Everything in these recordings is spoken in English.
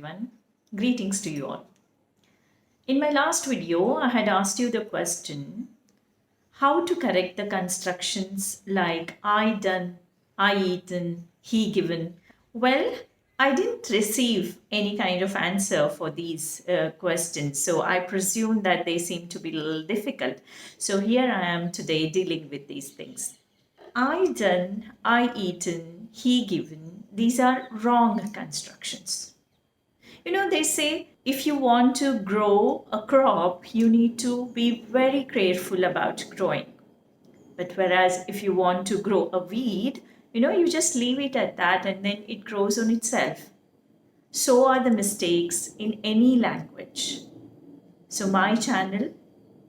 everyone. Greetings to you all. In my last video, I had asked you the question how to correct the constructions like I done, I eaten, he given. Well, I didn't receive any kind of answer for these questions, so I presume that they seem to be a little difficult. So here I am today dealing with these things. I done, I eaten, he given, these are wrong constructions. They say if you want to grow a crop, you need to be very careful about growing. But whereas if you want to grow a weed, you just leave it at that and then it grows on itself. So are the mistakes in any language. So my channel,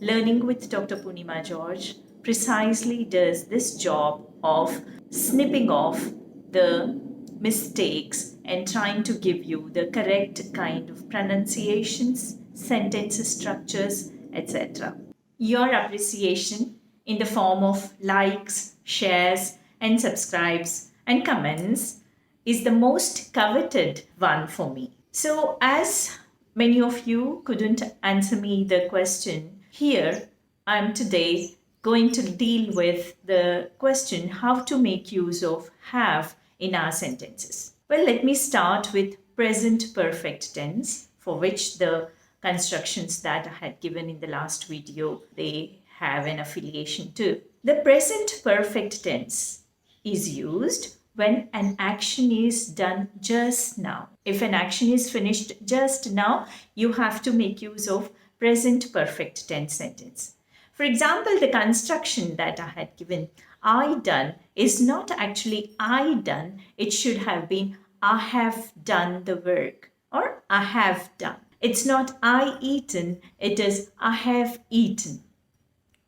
Learning with Dr. Punima George, precisely does this job of snipping off the mistakes and trying to give you the correct kind of pronunciations, sentence structures, etc. Your appreciation in the form of likes, shares, and subscribes and comments is the most coveted one for me. So, as many of you couldn't answer me the question, here I'm today going to deal with the question how to make use of have in our sentences. Well, let me start with present perfect tense, for which the constructions that I had given in the last video, they have an affiliation to. The present perfect tense is used when an action is done just now. If an action is finished just now, you have to make use of present perfect tense sentence. For example, the construction that I had given, I done, is not actually I done. It should have been I have done the work or I have done. It's not I eaten, it is I have eaten.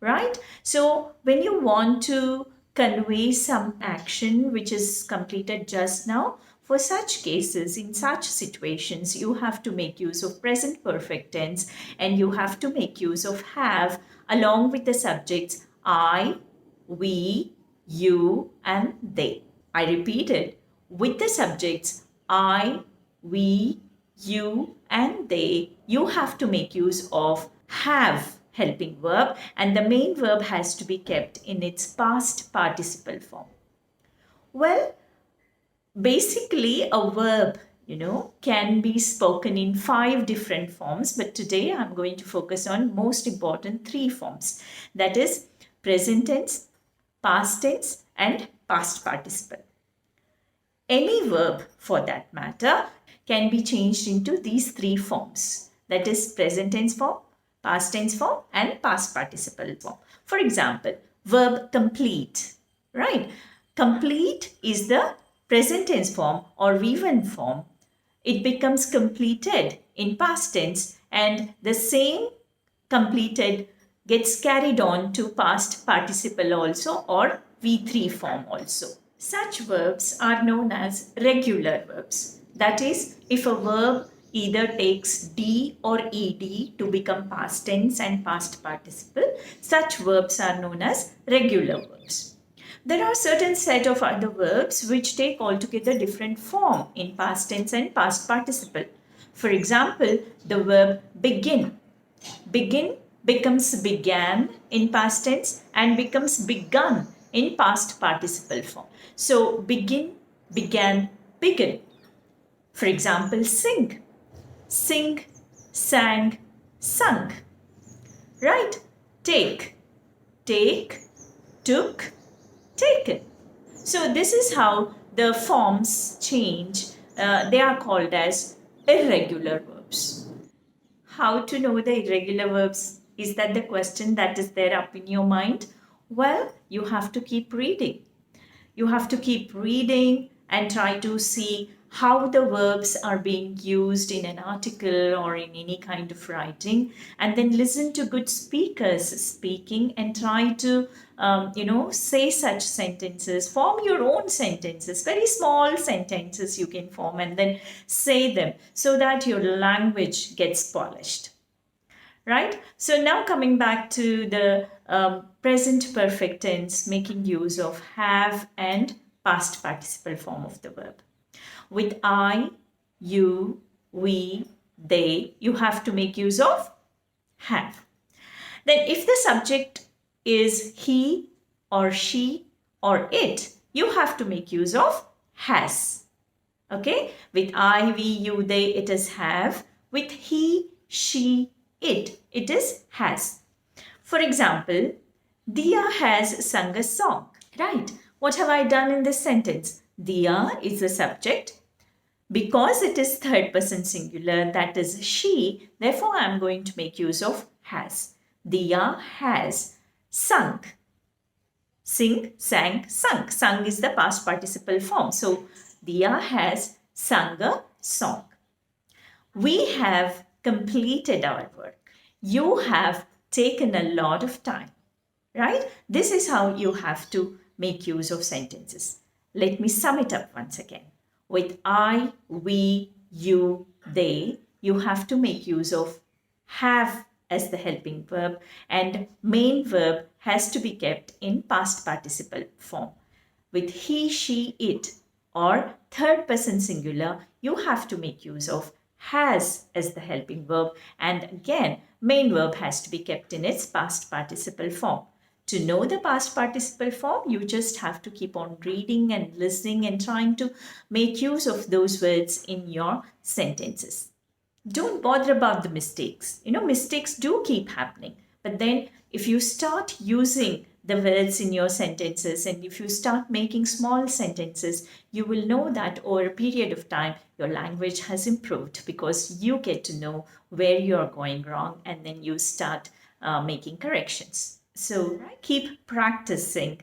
Right? So when you want to convey some action which is completed just now, for such cases, in such situations, you have to make use of present perfect tense and you have to make use of have along with the subjects I, we, you, and they. I repeat it, with the subjects I, we, you, and they, you have to make use of have helping verb, and the main verb has to be kept in its past participle form. Well, basically a verb, can be spoken in 5 different forms, but today I'm going to focus on most important 3 forms. That is present tense, past tense, and past participle. Any verb for that matter can be changed into these 3 forms. That is present tense form, past tense form, and past participle form. For example, verb complete, right? Complete is the present tense form or V1 form. It becomes completed in past tense and the same completed gets carried on to past participle also or V3 form also. Such verbs are known as regular verbs. That is, if a verb either takes D or ED to become past tense and past participle, such verbs are known as regular verbs. There are certain set of other verbs which take altogether different form in past tense and past participle. For example, the verb begin. Begin becomes began in past tense and becomes begun in past participle form. So begin, began, begin. For example, sing. Sing, sang, sung. Right? Take, take, took, taken. So this is how the forms change. They are called as irregular verbs. How to know the irregular verbs? Is that the question that is there up in your mind? Well, you have to keep reading. You have to keep reading and try to see how the verbs are being used in an article or in any kind of writing, and then listen to good speakers speaking and try to say such sentences, form your own sentences, very small sentences you can form and then say them so that your language gets polished. Right? So now coming back to the present perfect tense, making use of have and past participle form of the verb. With I, you, we, they, you have to make use of have. Then if the subject is he or she or it, you have to make use of has. Okay, with I, we, you, they, it is have. With he, she, it is has. For example, Dia has sung a song. Right. What have I done in this sentence? Dia is the subject. Because it is third person singular, that is she, therefore I am going to make use of has. Dia has sung. Sing, sang, sung. Sung is the past participle form. So, Dia has sung a song. We have completed our work. You have taken a lot of time. Right? This is how you have to make use of sentences. Let me sum it up once again. With I, we, you, they, you have to make use of have as the helping verb, and main verb has to be kept in past participle form. With he, she, it, or third person singular, you have to make use of has as the helping verb, and again, main verb has to be kept in its past participle form. To know the past participle form, you just have to keep on reading and listening and trying to make use of those words in your sentences. Don't bother about the mistakes. Mistakes do keep happening. But then if you start using the words in your sentences and if you start making small sentences, you will know that over a period of time, your language has improved because you get to know where you're going wrong and then you start making corrections. So keep practicing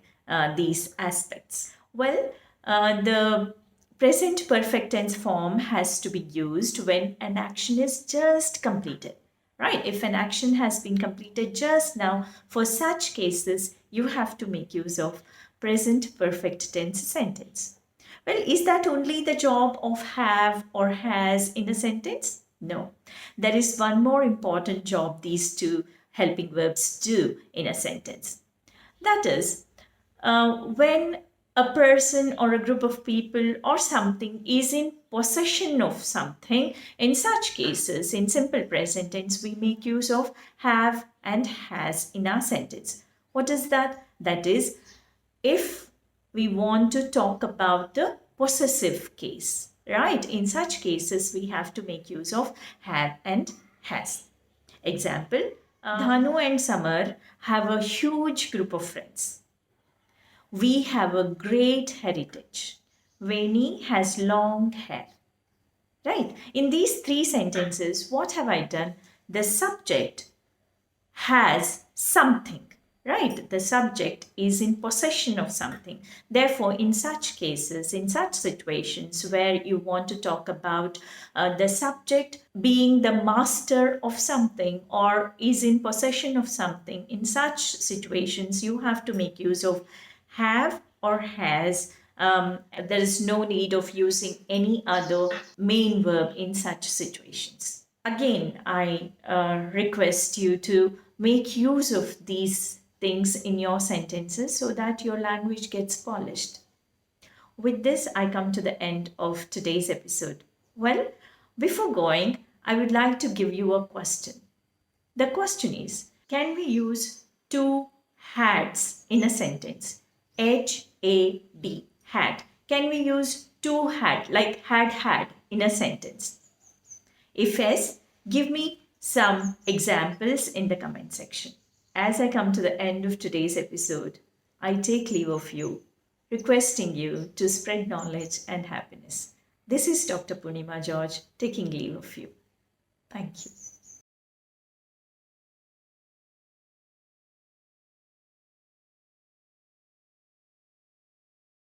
these aspects. Well, the present perfect tense form has to be used when an action is just completed. Right? If an action has been completed just now, for such cases, you have to make use of present perfect tense sentence. Well, is that only the job of have or has in a sentence? No. There is one more important job these two helping verbs do in a sentence. That is, when a person or a group of people or something is in possession of something, in such cases, in simple present tense, we make use of have and has in our sentence. What is that? That is, if we want to talk about the possessive case, right? In such cases, we have to make use of have and has. Example, Dhanu and Samar have a huge group of friends. We have a great heritage. Veni has long hair. Right? In these three sentences, what have I done? The subject has something. Right? The subject is in possession of something. Therefore, in such cases, in such situations where you want to talk about the subject being the master of something or is in possession of something, in such situations, you have to make use of have or has. There is no need of using any other main verb in such situations. Again, I request you to make use of these things in your sentences so that your language gets polished. With this, I come to the end of today's episode. Well, before going, I would like to give you a question. The question is, can we use two hads in a sentence? H-A-D, had. Can we use two had, like had in a sentence? If yes, give me some examples in the comment section. As I come to the end of today's episode, I take leave of you, requesting you to spread knowledge and happiness. This is Dr. Purnima George taking leave of you. Thank you.